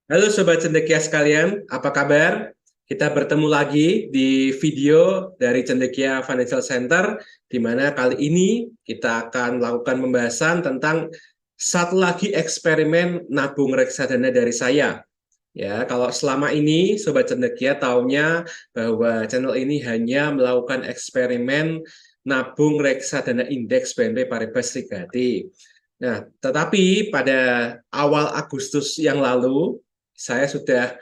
Halo Sobat Cendekia sekalian, apa kabar? Kita bertemu lagi di video dari Cendekia Financial Center, di mana kali ini kita akan melakukan pembahasan tentang satu lagi eksperimen nabung reksadana dari saya. Ya, kalau selama ini Sobat Cendekia taunya bahwa channel ini hanya melakukan eksperimen nabung reksadana indeks BNP Paribas Serikati. Nah, tetapi pada awal Agustus yang lalu, saya sudah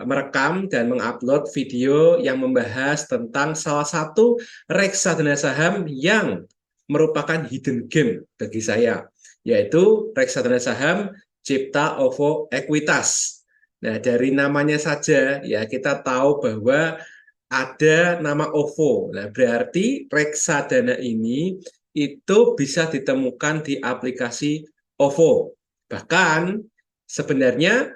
merekam dan mengupload video yang membahas tentang salah satu reksadana saham yang merupakan hidden gem bagi saya, yaitu reksadana saham Cipta OVO Ekuitas. Nah, dari namanya saja ya kita tahu bahwa ada nama OVO. Nah, berarti reksadana ini itu bisa ditemukan di aplikasi OVO. Bahkan sebenarnya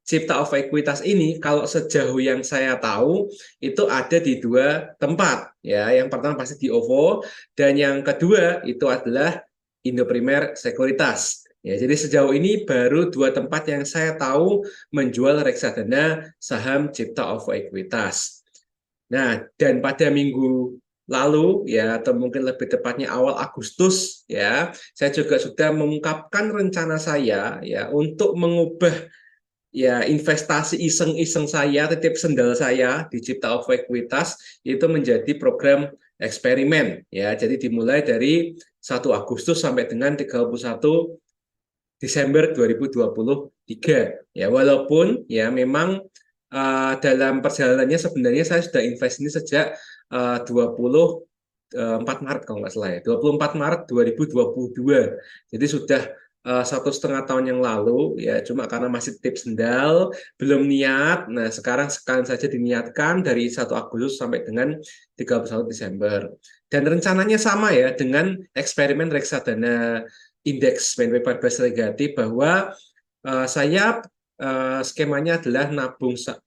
Cipta of Equitas ini kalau sejauh yang saya tahu itu ada di dua tempat ya. Yang pertama pasti di OVO dan yang kedua itu adalah Indoprimer Sekuritas. Ya, jadi sejauh ini baru dua tempat yang saya tahu menjual reksadana saham Cipta of Equitas. Nah, dan pada minggu lalu ya atau mungkin lebih tepatnya awal Agustus ya, saya juga sudah mengungkapkan rencana saya ya untuk mengubah ya investasi iseng-iseng saya, titip sendal saya di Cipta of Equitas itu menjadi program eksperimen ya. Jadi dimulai dari 1 Agustus sampai dengan 31 Desember 2023 ya, walaupun ya memang dalam perjalanannya sebenarnya saya sudah invest ini sejak 24 Maret kalau nggak salah ya, 24 Maret 2022. Jadi sudah 1,5 tahun yang lalu ya, cuma karena masih tip sendal belum niat. Nah, sekarang sekalian saja diniatkan dari 1 Agustus sampai dengan 31 Desember. Dan rencananya sama ya dengan eksperimen reksadana indeks BNP Paribas Serikati, bahwa saya skemanya adalah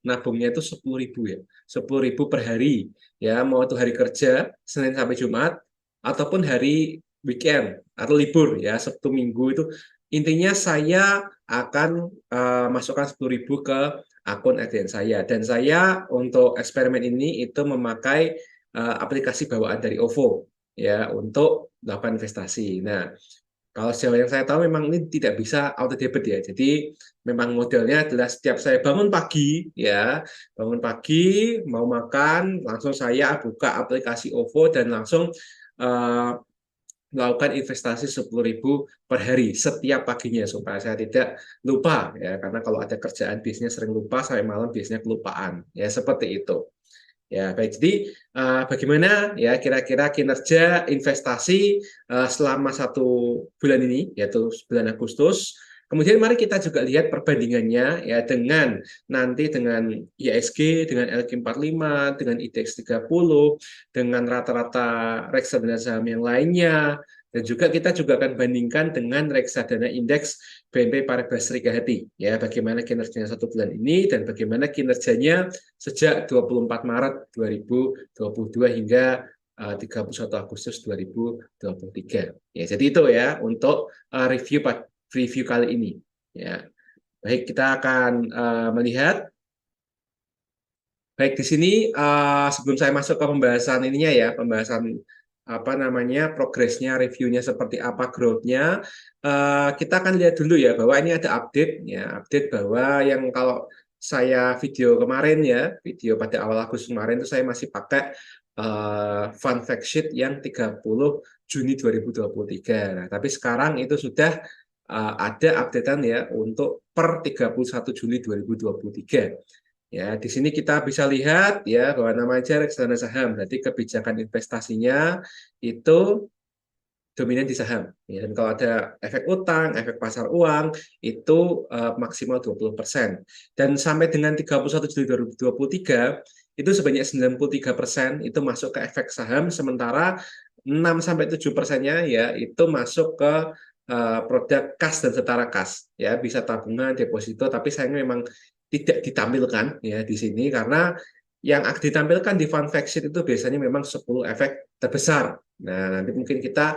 nabungnya itu 10.000 ya, 10.000 per hari ya, mau itu hari kerja Senin sampai Jumat ataupun hari weekend atau libur ya, Sabtu Minggu itu. Intinya saya akan masukkan 10.000 ke akun FDN saya, dan saya untuk eksperimen ini itu memakai aplikasi bawaan dari OVO ya untuk melakukan investasi. Nah, kalau sejauh yang saya tahu memang ini tidak bisa auto debit ya. Jadi memang modelnya adalah setiap saya bangun pagi ya, bangun pagi mau makan, langsung saya buka aplikasi OVO dan langsung uh, melakukan investasi 10.000 per hari setiap paginya supaya saya tidak lupa ya, karena kalau ada kerjaan biasanya sering lupa sampai malam, biasanya kelupaan ya, seperti itu. Ya, baik. Jadi, bagaimana ya kira-kira kinerja investasi selama 1 bulan ini, yaitu bulan Agustus. Kemudian mari kita juga lihat perbandingannya ya dengan nanti dengan ISG, dengan LQ45, dengan IDX 30, dengan rata-rata reksadana saham yang lainnya, dan juga kita juga akan bandingkan dengan reksadana indeks BNP Paribas Serikati ya, bagaimana kinerjanya 1 bulan ini dan bagaimana kinerjanya sejak 24 Maret 2022 hingga 31 Agustus 2023. Ya, jadi itu ya untuk review kali ini. Ya, baik, kita akan melihat. Baik, di sini sebelum saya masuk ke pembahasan ininya ya, pembahasan apa namanya progresnya, reviewnya seperti apa, growth-nya, kita akan lihat dulu ya bahwa ini ada update ya, update bahwa yang kalau saya video kemarin ya, video pada awal Agustus kemarin itu saya masih pakai fun fact sheet yang 30 Juni 2023. Nah, tapi sekarang itu sudah ada updatean ya untuk per 31 Juli 2023. Ya, di sini kita bisa lihat ya bahwa namanya reksadana saham, berarti kebijakan investasinya itu dominan di saham. Ya, dan kalau ada efek utang, efek pasar uang, itu maksimal 20%. Dan sampai dengan 31 Juli 2023, itu sebanyak 93% itu masuk ke efek saham, sementara 6-7%-nya ya itu masuk ke produk kas dan setara kas. Ya, bisa tabungan, deposito, tapi sayangnya memang tidak ditampilkan ya di sini karena yang ditampilkan di fun fact sheet itu biasanya memang 10 efek terbesar. Nah, nanti mungkin kita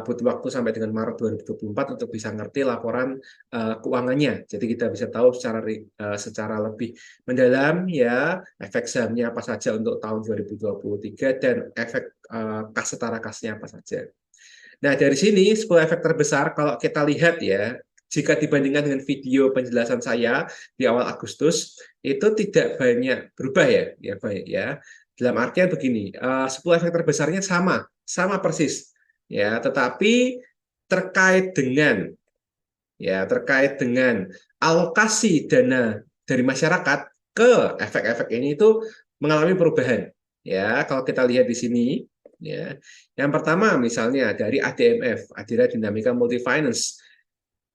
butuh waktu sampai dengan Maret 2024 untuk bisa ngerti laporan keuangannya. Jadi kita bisa tahu secara lebih mendalam ya efek sahamnya apa saja untuk tahun 2023 dan efek kas setara kasnya apa saja. Nah, dari sini 10 efek terbesar kalau kita lihat ya, jika dibandingkan dengan video penjelasan saya di awal Agustus, itu tidak banyak berubah ya baik ya. Dalam artian begini, 10 efek terbesarnya sama persis. Ya, tetapi terkait dengan terkait dengan alokasi dana dari masyarakat ke efek-efek ini itu mengalami perubahan. Ya, kalau kita lihat di sini ya. Yang pertama misalnya dari ADMF, Adira Dinamika Multifinance.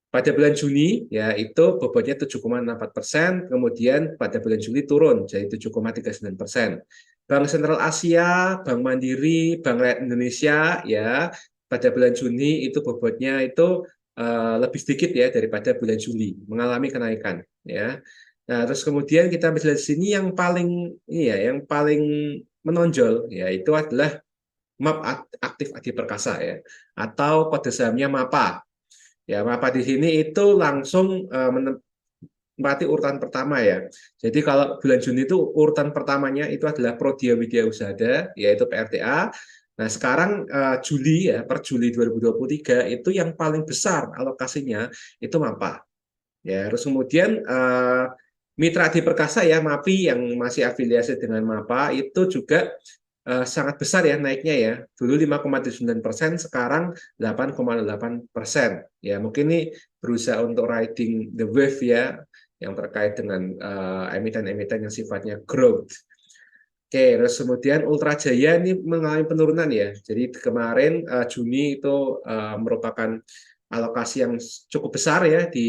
Pada bulan Juni ya itu bobotnya 7,64%, kemudian pada bulan Juli turun jadi 7,39%. Bank Sentral Asia, Bank Mandiri, Bank Rakyat Indonesia ya pada bulan Juni itu bobotnya itu lebih sedikit ya daripada bulan Juli, mengalami kenaikan ya. Nah, terus kemudian kita bisa lihat di sini yang paling menonjol yaitu adalah MAP Aktif Adi Perkasa ya atau kode sahamnya MAPA. Ya, MAPA di sini itu langsung menempati urutan pertama ya. Jadi kalau bulan Juni itu urutan pertamanya itu adalah Prodia Widya Usada yaitu PRTA. Nah, sekarang Juli ya, per Juli 2023 itu yang paling besar alokasinya itu MAPA. Ya, terus kemudian Mitra Adi Perkasa ya, MAPI yang masih afiliasi dengan MAPA itu juga sangat besar ya naiknya ya. Dulu 5,9%, sekarang 8,8%. Ya, mungkin ini berusaha untuk riding the wave ya, yang terkait dengan emiten-emiten yang sifatnya growth. Oke, terus kemudian Ultra Jaya ini mengalami penurunan ya. Jadi kemarin Juni itu merupakan alokasi yang cukup besar ya di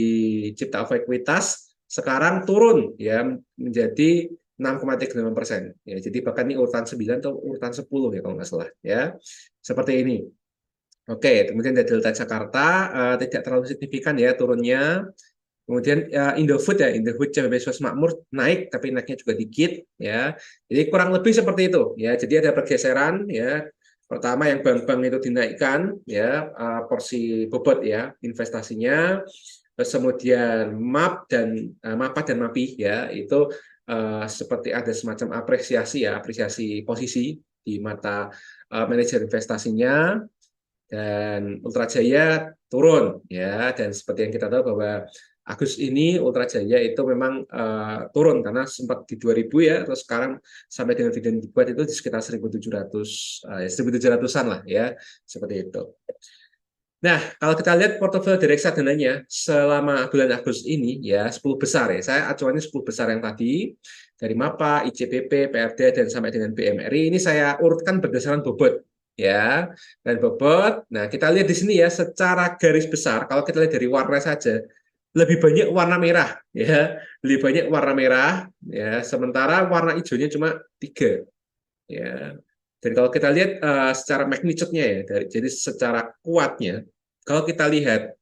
Cipta Ekuitas. Sekarang turun ya menjadi 6,35%. Ya, jadi bahkan ini urutan 9 atau urutan 10 ya kalau nggak salah ya. Seperti ini. Oke, kemudian dari Delta Jakarta tidak terlalu signifikan ya turunnya. Kemudian Indofood ya, Indofood cabai makmur naik tapi naiknya juga dikit ya. Jadi kurang lebih seperti itu ya. Jadi ada pergeseran ya. Pertama yang bank-bank itu dinaikkan ya porsi bobot ya investasinya. Terus kemudian MAPA dan MAPI ya itu seperti ada semacam apresiasi posisi di mata manajer investasinya dan Ultra Jaya turun ya dan seperti yang kita tahu bahwa Agustus ini Ultra Jaya itu memang turun karena sempat di 2000 ya terus sekarang sampai dengan video dibuat itu di sekitar 1700 1700-an lah ya seperti itu. Nah, kalau kita lihat portofolio di reksadananya selama bulan Agustus ini ya 10 besar ya. Saya acuannya 10 besar yang tadi dari MAPA, ICBP, PRD dan sampai dengan BMRI ini saya urutkan berdasarkan bobot ya. Dan bobot. Nah, kita lihat di sini ya secara garis besar kalau kita lihat dari warna saja lebih banyak warna merah ya. Lebih banyak warna merah ya, sementara warna hijaunya cuma 3 ya. Dan kalau kita lihat secara magnitude-nya ya, jadi secara kuatnya, kalau kita lihat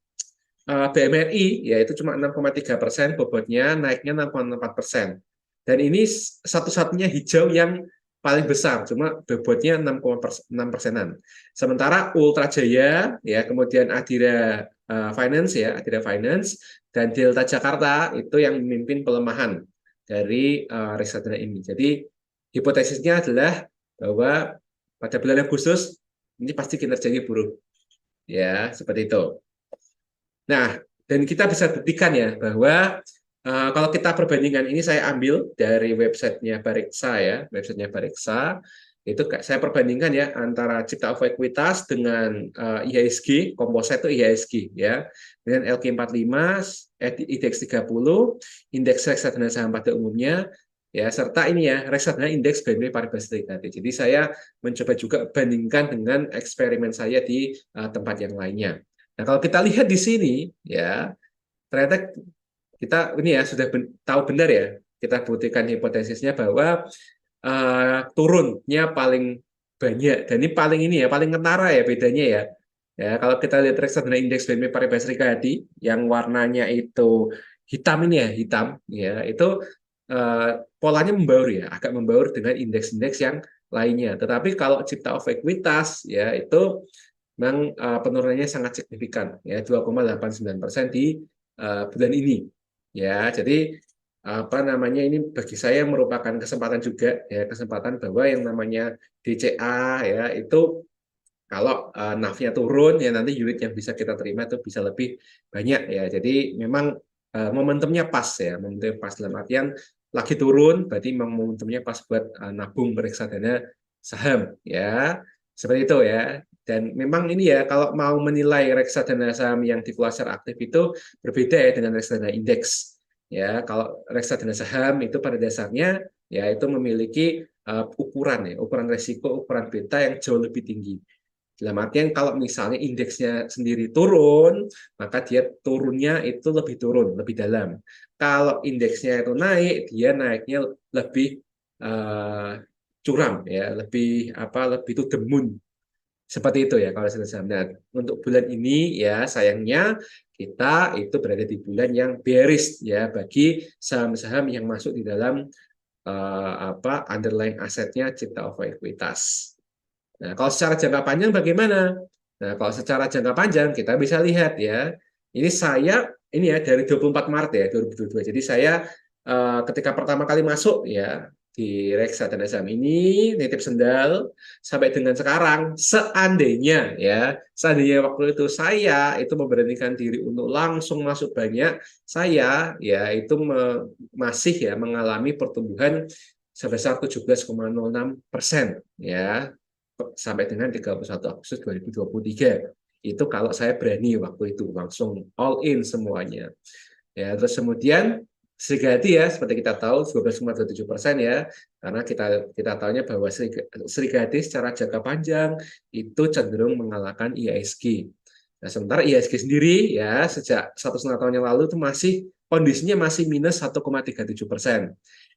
BMRI ya itu cuma 6,3%, bobotnya naiknya 6,4%. Dan ini satu-satunya hijau yang paling besar, cuma bobotnya 6,6%-an. Sementara Ultra Jaya ya, kemudian Adira Finance ya, Adira Finance dan Delta Jakarta itu yang memimpin pelemahan dari reksadana ini. Jadi hipotesisnya adalah bahwa pada bulan Agustus ini pasti kinerjanya buruk. Ya, seperti itu. Nah, dan kita bisa buktikan ya bahwa kalau kita perbandingan ini saya ambil dari websitenya Bareksa ya, websitenya Bareksa itu saya perbandingkan ya antara Cipta Ekuitas dengan IHSG, komposit itu IHSG ya, dengan LQ45, IDX 30, indeks reksadana saham pada umumnya ya serta ini ya reksadana indeks BNP Paribas 300. Jadi saya mencoba juga bandingkan dengan eksperimen saya di tempat yang lainnya. Nah, kalau kita lihat di sini ya ternyata kita ini ya sudah tahu benar ya kita buktikan hipotesisnya bahwa turunnya paling banyak dan ini paling kentara ya bedanya ya. Ya, kalau kita lihat reksadana indeks BNP Paribas Serikadi yang warnanya itu hitam ini ya, hitam ya, itu polanya membaur ya, agak membaur dengan indeks-indeks yang lainnya. Tetapi kalau cipta of ekuitas ya itu memang penurunannya sangat signifikan ya 2,89% di bulan ini. Ya, jadi apa namanya ini bagi saya merupakan kesempatan juga ya kesempatan bahwa yang namanya DCA ya itu kalau NAV-nya turun ya nanti unit yang bisa kita terima itu bisa lebih banyak ya. Jadi memang momentumnya pas ya, momentumnya pas dalam artian lagi turun berarti memang momentumnya pas buat nabung reksadana saham ya. Seperti itu ya. Dan memang ini ya kalau mau menilai reksadana saham yang difluasi aktif itu berbeda ya dengan reksadana indeks. Ya, kalau reksadana saham itu pada dasarnya ya itu memiliki ukuran ya, ukuran resiko, ukuran beta yang jauh lebih tinggi. Dalam artian kalau misalnya indeksnya sendiri turun, maka dia turunnya itu lebih turun, lebih dalam. Kalau indeksnya itu naik, dia naiknya lebih uh, curam ya, lebih apa? Lebih to the moon. Seperti itu ya kalau saya saham. Nah, untuk bulan ini ya sayangnya kita itu berada di bulan yang bearish ya bagi saham-saham yang masuk di dalam apa underlying asetnya cipta of ekuitas. Nah, kalau secara jangka panjang bagaimana? Nah, kalau secara jangka panjang kita bisa lihat ya. Ini saya ini ya dari 24 Maret ya 2022. Jadi saya ketika pertama kali masuk ya di reksadana saham ini nitip sendal sampai dengan sekarang seandainya waktu itu saya itu memberanikan diri untuk langsung masuk banyak saya ya itu masih ya mengalami pertumbuhan sebesar 17,06% ya sampai dengan 31 Agustus 2023. Itu kalau saya berani waktu itu langsung all in semuanya. Ya, terus kemudian Serigati ya, seperti kita tahu 12,27% ya, karena kita tahunya bahwa Serigati secara jangka panjang itu cenderung mengalahkan IISG. Nah, sementara IISG sendiri ya sejak 1,5 tahun yang lalu itu masih kondisinya masih minus 1,37%.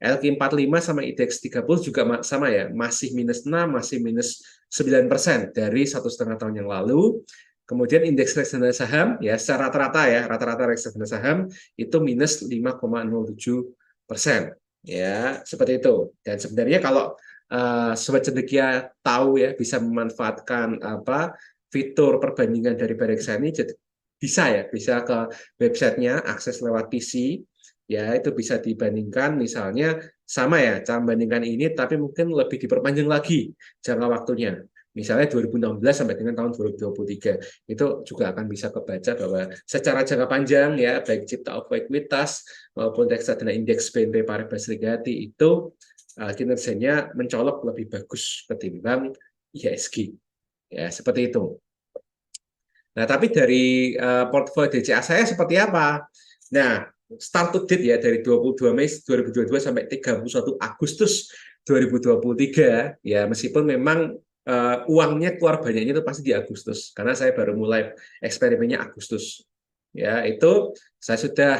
LQ45 sama IDX 30 juga sama ya, masih minus 6, masih minus 9% dari 1,5 tahun yang lalu. Kemudian indeks reksadana saham ya secara rata-rata ya rata-rata reksadana saham itu minus 5,07%. Ya, seperti itu. Dan sebenarnya kalau sobat cendekia tahu ya bisa memanfaatkan apa fitur perbandingan dari reksa ini bisa ke websitenya akses lewat PC ya itu bisa dibandingkan misalnya sama ya cara membandingkan ini tapi mungkin lebih diperpanjang lagi jangka waktunya misalnya 2016 sampai dengan tahun 2023 itu juga akan bisa kebaca bahwa secara jangka panjang ya baik cipta of ekuitas maupun reksadana indeks BNP Paribas Serigati itu kinerjanya mencolok lebih bagus ketimbang IHSG ya seperti itu. Nah tapi dari portfolio DCA saya seperti apa? Nah start to date ya dari 22 Mei 2022 sampai 31 Agustus 2023 ya meskipun memang uangnya keluar banyaknya itu pasti di Agustus karena saya baru mulai eksperimennya Agustus ya itu saya sudah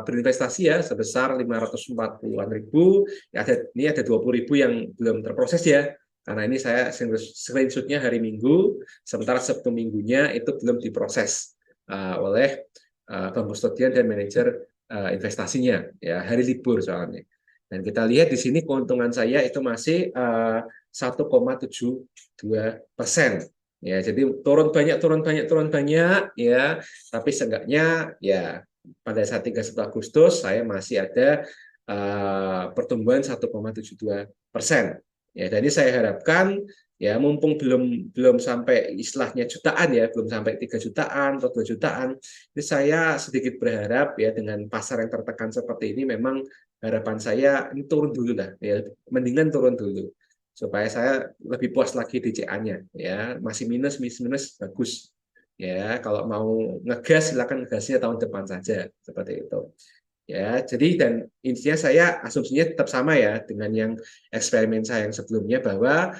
berinvestasi ya sebesar 540-an ribu ya ini ada 20.000 yang belum terproses ya karena ini saya screenshotnya hari Minggu sementara Sabtu Minggunya itu belum diproses oleh Bang Kustodian dan manajer investasinya ya hari libur soalnya dan kita lihat di sini keuntungan saya itu masih 1,72%. Ya, jadi turun banyak, ya. Tapi seenggaknya, ya, pada saat 31 Agustus saya masih ada pertumbuhan 1,72%. Ya, jadi saya harapkan, ya, mumpung belum belum sampai istilahnya jutaan ya, belum sampai 3 jutaan atau 2 jutaan, ini saya sedikit berharap ya dengan pasar yang tertekan seperti ini memang harapan saya ini turun dulu lah, ya, mendingan turun dulu supaya saya lebih puas lagi DCA-nya ya masih minus minus minus bagus ya kalau mau ngegas silakan ngegasnya tahun depan saja seperti itu ya jadi dan intinya saya asumsinya tetap sama ya dengan yang eksperimen saya yang sebelumnya bahwa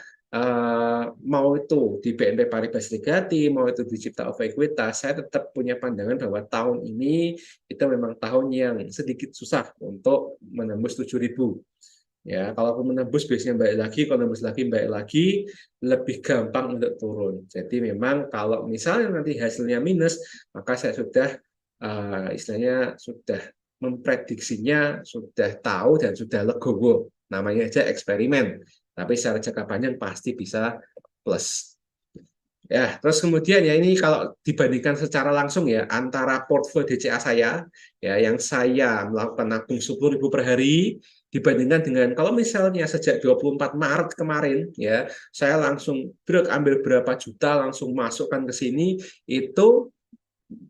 mau itu di BNP Paribas Legati mau itu di Cipta of Equitas saya tetap punya pandangan bahwa tahun ini itu memang tahun yang sedikit susah untuk menembus 7.000. Ya, kalau menembus biasanya baik lagi, kalau menembus lagi baik lagi, lebih gampang untuk turun. Jadi memang kalau misalnya nanti hasilnya minus, maka saya sudah istilahnya sudah memprediksinya sudah tahu dan sudah legowo. Namanya aja eksperimen. Tapi secara jangka panjang pasti bisa plus. Ya, terus kemudian ya ini kalau dibandingkan secara langsung ya antara portfolio DCA saya ya yang saya melakukan nabung 10.000 per hari dibandingkan dengan kalau misalnya sejak 24 Maret kemarin ya saya langsung ambil berapa juta langsung masukkan ke sini itu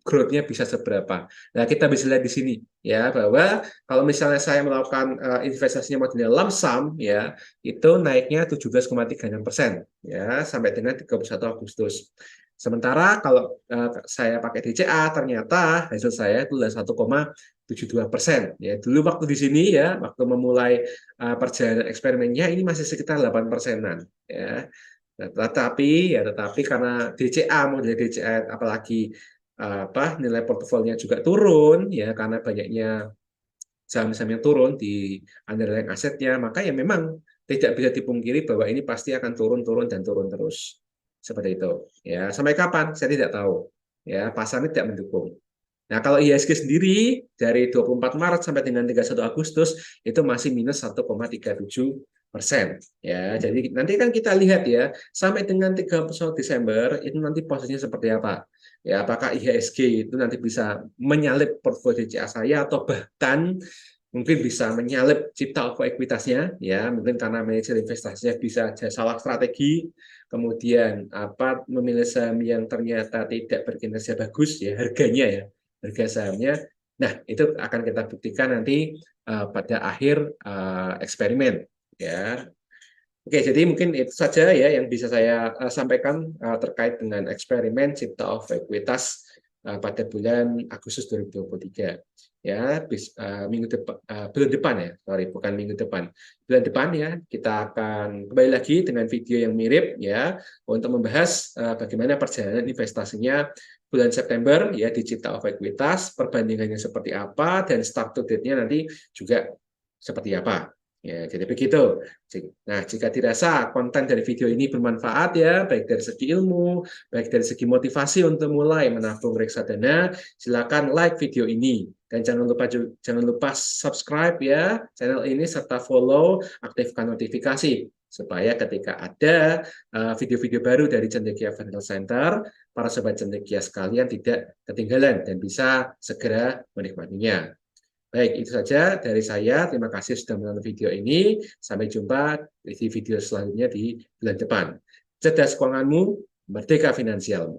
growth-nya bisa seberapa. Nah, kita bisa lihat di sini ya bahwa kalau misalnya saya melakukan investasinya modelnya lump sum ya, itu naiknya 17,36% ya sampai dengan 31 Agustus. Sementara kalau saya pakai DCA ternyata hasil saya itu adalah 1,72%. Ya, dulu waktu di sini ya, waktu memulai perjalanan eksperimennya ini masih sekitar 8%-an ya. Nah, tetapi karena DCA model DCA apalagi nilai portofolionya juga turun ya karena banyaknya saham-saham yang turun di underlying asetnya, maka ya memang tidak bisa dipungkiri bahwa ini pasti akan turun dan turun terus seperti itu ya. Sampai kapan saya tidak tahu ya, pasarnya tidak mendukung. Nah, kalau IHSG sendiri dari 24 Maret sampai dengan 31 Agustus itu masih minus 1,37%. Ya, jadi nanti kan kita lihat ya, sampai dengan 31 Desember itu nanti posisinya seperti apa. Ya, apakah IHSG itu nanti bisa menyalip portfolio DCA saya atau bahkan mungkin bisa menyalip cipta alfa ekuitasnya ya, mungkin karena manajer investasinya bisa salah strategi, kemudian memilih saham yang ternyata tidak berkinerja bagus ya harganya ya harga sahamnya. Nah, itu akan kita buktikan nanti pada akhir eksperimen ya. Oke, jadi mungkin itu saja ya yang bisa saya sampaikan terkait dengan eksperimen cipta of ekuitas pada bulan Agustus 2023. Ya, minggu depan, bulan depan ya, sorry, bukan minggu depan. Bulan depan ya, kita akan kembali lagi dengan video yang mirip ya untuk membahas bagaimana perjalanan investasinya bulan September ya di cipta of ekuitas, perbandingannya seperti apa dan start to date-nya nanti juga seperti apa. Ya, jadi begitu. Nah, jika dirasa konten dari video ini bermanfaat ya, baik dari segi ilmu, baik dari segi motivasi untuk mulai menabung reksadana, silakan like video ini dan jangan lupa subscribe ya channel ini serta follow, aktifkan notifikasi supaya ketika ada video-video baru dari Cendekia Financial Center, para sobat cendekia sekalian tidak ketinggalan dan bisa segera menikmatinya. Baik, itu saja dari saya. Terima kasih sudah menonton video ini. Sampai jumpa di video selanjutnya di bulan depan. Cerdas keuanganmu, merdeka finansialmu.